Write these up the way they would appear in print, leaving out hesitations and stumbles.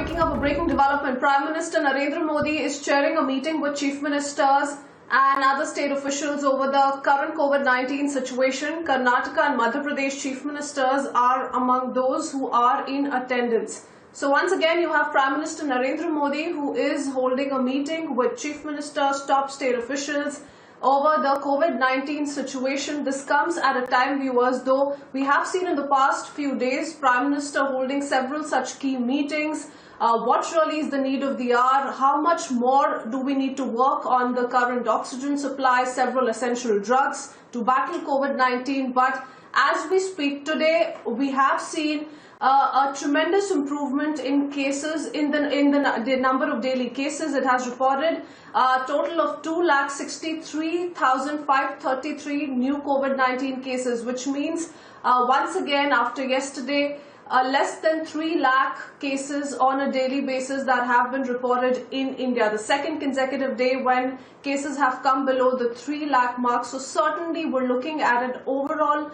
picking up a breaking development. Prime Minister Narendra Modi is chairing a meeting with chief ministers and other state officials over the current COVID-19 situation. Karnataka and Madhya Pradesh chief ministers are among those who are in attendance. So once again, you have Prime Minister Narendra Modi, who is holding a meeting with chief ministers, top state officials over the COVID-19 situation. This comes at a time, viewers, though we have seen in the past few days Prime Minister holding several such key meetings. What really is the need of the hour? How much more do we need to work on the current oxygen supply, several essential drugs to battle COVID-19? But as we speak today, we have seen a tremendous improvement in cases, in the number of daily cases. It has reported a total of 2,63,533 new COVID-19 cases, which means once again, after yesterday, less than 3 lakh cases on a daily basis that have been reported in India. The second consecutive day when cases have come below the 3 lakh mark. So certainly we're looking at an overall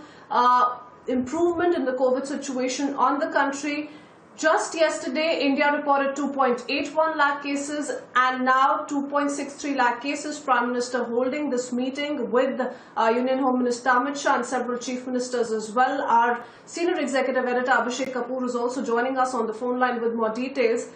improvement in the COVID situation on the country. Just yesterday, India reported 2.81 lakh cases and now 2.63 lakh cases. Prime Minister holding this meeting with Union Home Minister Amit Shah and several chief ministers as well. Our senior executive editor Abhishek Kapoor is also joining us on the phone line with more details.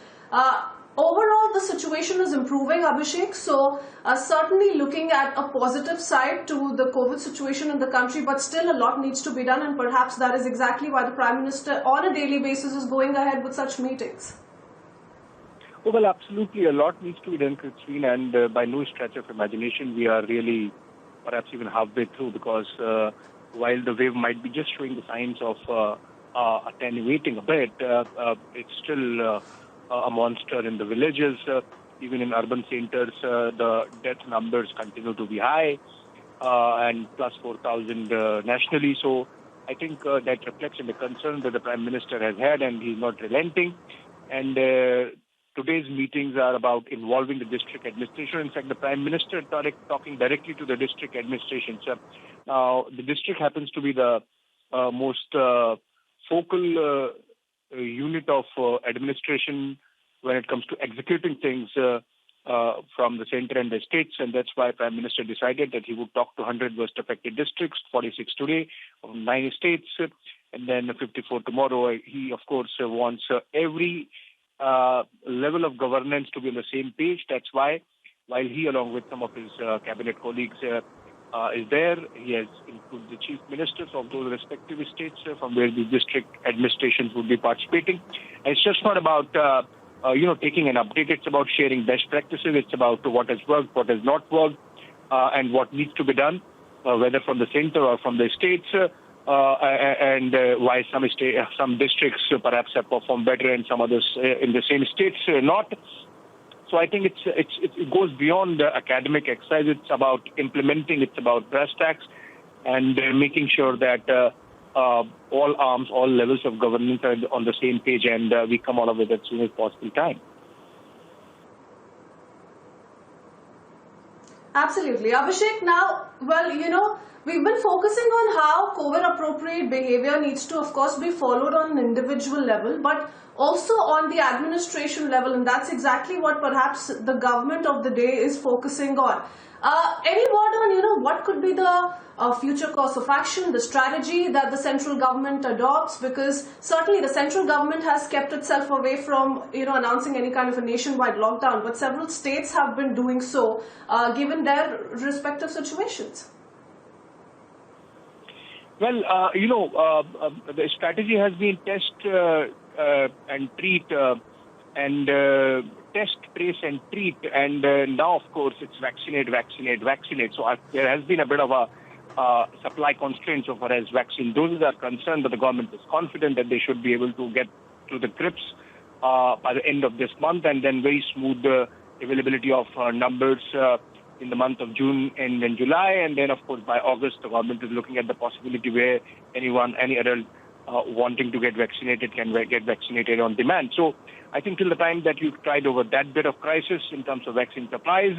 Overall, the situation is improving, Abhishek. So certainly looking at a positive side to the COVID situation in the country, but still a lot needs to be done, and perhaps that is exactly why the Prime Minister on a daily basis is going ahead with such meetings. Oh, well, absolutely. A lot needs to be done, Christine, and by no stretch of imagination, we are really perhaps even halfway through, because while the wave might be just showing the signs of attenuating a bit, it's still a monster in the villages. Even in urban centers, the death numbers continue to be high, and plus 4,000 nationally. So I think that reflects in the concern that the Prime Minister has had, and he's not relenting. And today's meetings are about involving the district administration. In fact, the Prime Minister talking directly to the district administration. So now the district happens to be the most focal unit of administration when it comes to executing things from the center and the states, and that's why Prime Minister decided that he would talk to 100 worst affected districts, 46 today, of 9 states, and then 54 tomorrow. He, of course, wants every level of governance to be on the same page. That's why, while he, along with some of his cabinet colleagues, is there, he has included the chief ministers of those respective states from where the district administrations would be participating. And it's just not about taking an update. It's about sharing best practices. It's about what has worked, what has not worked, and what needs to be done, whether from the center or from the states, and why some districts perhaps have performed better and some others in the same states not. So I think it goes beyond the academic exercise. It's about implementing. It's about brass tacks and making sure that all arms, all levels of government are on the same page, and we come out of it as soon as possible time. Absolutely. Abhishek, now, well, we've been focusing on how COVID-appropriate behavior needs to, of course, be followed on an individual level, but also on the administration level, and that's exactly what perhaps the government of the day is focusing on. Any word on, what could be the future course of action, the strategy that the central government adopts? Because certainly the central government has kept itself away from, announcing any kind of a nationwide lockdown, but several states have been doing so, given their respective situations. Well, the strategy has been test and treat, and test, trace and treat, and now, of course, it's vaccinate. So there has been a bit of a supply constraint so far as vaccine doses are concerned, but the government is confident that they should be able to get to the grips by the end of this month, and then very smooth availability of numbers in the month of June and then July, and then, of course, by August, the government is looking at the possibility where any adult wanting to get vaccinated can get vaccinated on demand. So I think till the time that you've tried over that bit of crisis in terms of vaccine supplies,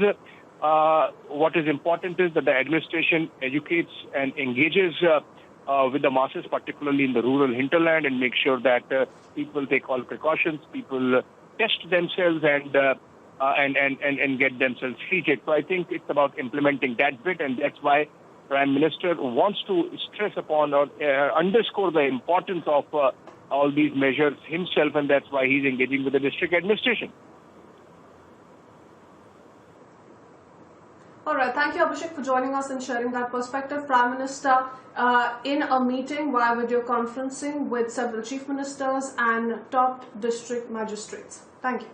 what is important is that the administration educates and engages with the masses, particularly in the rural hinterland, and make sure that people take all precautions, people test themselves and get themselves treated. So I think it's about implementing that bit, and that's why Prime Minister wants to stress upon or underscore the importance of all these measures himself, and that's why he's engaging with the district administration. All right. Thank you, Abhishek, for joining us and sharing that perspective. Prime Minister in a meeting via video conferencing with several chief ministers and top district magistrates. Thank you.